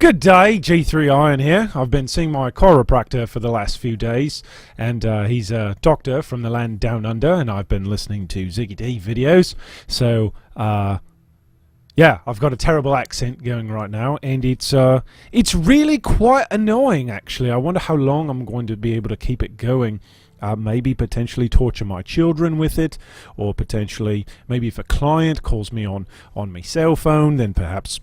Good day, G3 Iron here. I've been seeing my chiropractor for the last few days, and he's a doctor from the land down under, and I've been listening to Ziggy D videos. So, yeah, I've got a terrible accent going right now, and it's really quite annoying, actually. I wonder how long I'm going to be able to keep it going. Maybe potentially torture my children with it, or potentially maybe if a client calls me on my cell phone, then perhaps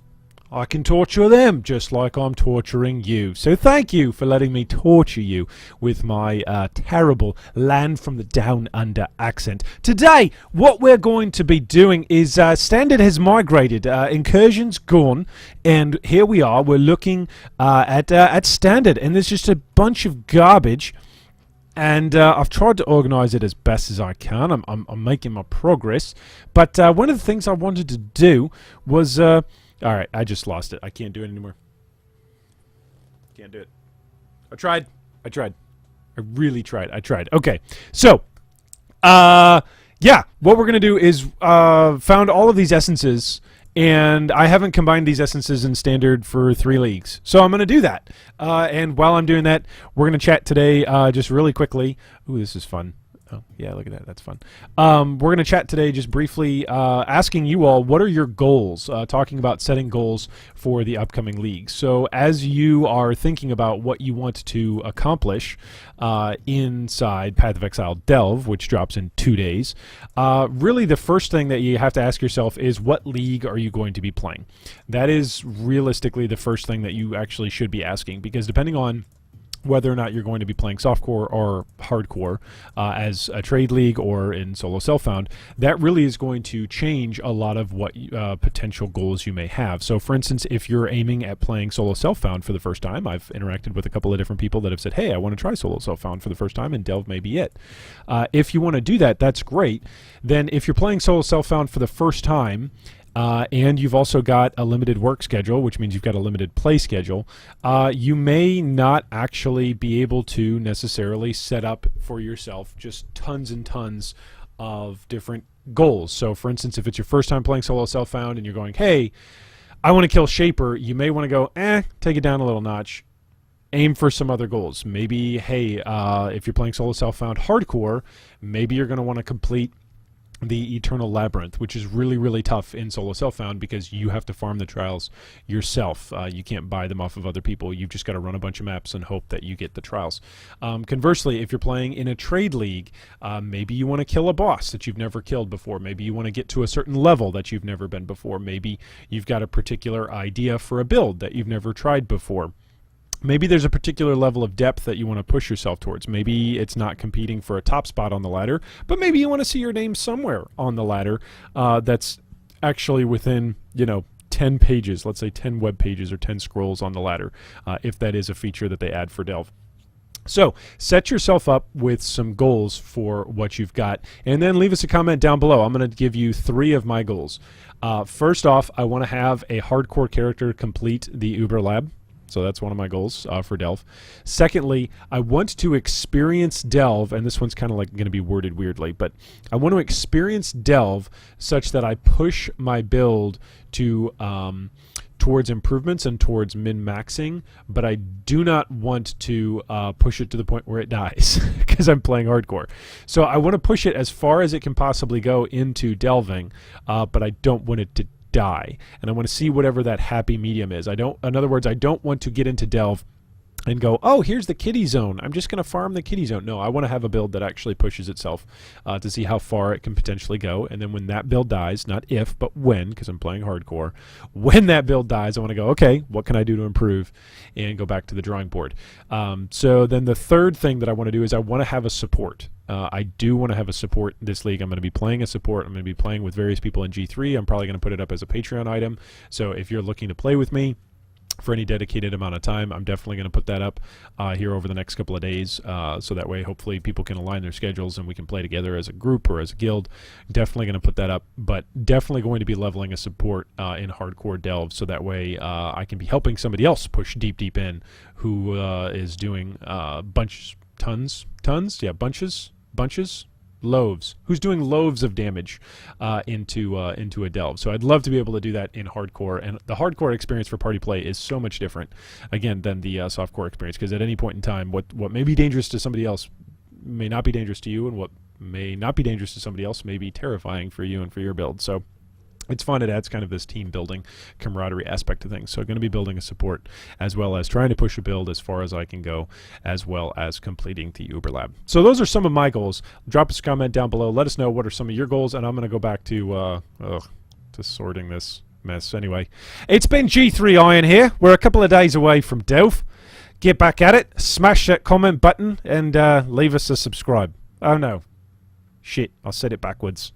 I can torture them just like I'm torturing you. So thank you for letting me torture you with my terrible land from the down under accent. Today, what we're going to be doing is Standard has migrated. Incursion's gone, and here we are. We're looking at Standard, and there's just a bunch of garbage. And I've tried to organize it as best as I can. I'm making my progress. But one of the things I wanted to do was... Alright, I just lost it. I can't do it anymore. Can't do it. I tried. I really tried. I tried. Okay. So, yeah. What we're going to do is found all of these essences, and I haven't combined these essences in Standard for 3 leagues. So I'm going to do that. And while I'm doing that, we're going to chat today just really quickly. Ooh, this is fun. Oh, yeah, look at that. That's fun. We're going to chat today just briefly asking you all, what are your goals? Talking about setting goals for the upcoming league. So as you are thinking about what you want to accomplish inside Path of Exile Delve, which drops in 2 days, really the first thing that you have to ask yourself is, what league are you going to be playing? That is realistically the first thing that you actually should be asking, because depending on whether or not you're going to be playing softcore or hardcore as a trade league or in solo self-found, that really is going to change a lot of what potential goals you may have. So for instance, if you're aiming at playing solo self-found for the first time, I've interacted with a couple of different people that have said, hey, I want to try solo self-found for the first time, and Delve may be it. If you want to do that, that's great. Then if you're playing solo self-found for the first time, and you've also got a limited work schedule, which means you've got a limited play schedule, you may not actually be able to necessarily set up for yourself just tons and tons of different goals. So for instance, if it's your first time playing solo self-found and you're going, hey, I want to kill Shaper, you may want to go, take it down a little notch. Aim for some other goals. Maybe, hey, if you're playing solo self-found hardcore, maybe you're going to want to complete the Eternal Labyrinth, which is really, really tough in solo self-found because you have to farm the trials yourself. You can't buy them off of other people. You've just got to run a bunch of maps and hope that you get the trials. Conversely, if you're playing in a trade league, maybe you want to kill a boss that you've never killed before. Maybe you want to get to a certain level that you've never been before. Maybe you've got a particular idea for a build that you've never tried before. Maybe there's a particular level of depth that you want to push yourself towards. Maybe it's not competing for a top spot on the ladder, but maybe you want to see your name somewhere on the ladder that's actually within, 10 pages, let's say 10 web pages or 10 scrolls on the ladder, if that is a feature that they add for Delve. So set yourself up with some goals for what you've got, and then leave us a comment down below. I'm going to give you 3 of my goals. First off, I want to have a hardcore character complete the Uber Lab. So that's one of my goals for Delve. Secondly, I want to experience Delve, and this one's kind of like going to be worded weirdly, but I want to experience Delve such that I push my build to towards improvements and towards min-maxing, but I do not want to push it to the point where it dies because I'm playing hardcore. So I want to push it as far as it can possibly go into delving, but I don't want it to die, and I want to see whatever that happy medium is. In other words, I don't want to get into Delve and go, oh, here's the kitty zone, I'm just going to farm the kitty zone. No, I want to have a build that actually pushes itself to see how far it can potentially go, and then when that build dies, not if, but when, because I'm playing hardcore, when that build dies, I want to go, okay, what can I do to improve, and go back to the drawing board. So then the third thing that I want to do is I want to have a support. I do want to have a support this league. I'm going to be playing a support. I'm going to be playing with various people in G3. I'm probably going to put it up as a Patreon item. So if you're looking to play with me for any dedicated amount of time, I'm definitely going to put that up here over the next couple of days. So that way, hopefully, people can align their schedules and we can play together as a group or as a guild. Definitely going to put that up, but definitely going to be leveling a support in hardcore Delve. So that way, I can be helping somebody else push deep in who is doing bunches. Loaves. Who's doing loaves of damage into a delve? So I'd love to be able to do that in hardcore, and the hardcore experience for party play is so much different, again, than the softcore experience. Because at any point in time, what may be dangerous to somebody else may not be dangerous to you, and what may not be dangerous to somebody else may be terrifying for you and for your build. So it's fun. It adds kind of this team building camaraderie aspect to things. So I'm going to be building a support as well as trying to push a build as far as I can go, as well as completing the Uber Lab. So those are some of my goals. Drop us a comment down below. Let us know what are some of your goals, and I'm going to go back to sorting this mess. Anyway, it's been G3 Iron here. We're a couple of days away from Delve. Get back at it. Smash that comment button and leave us a subscribe. Oh no. Shit, I said it backwards.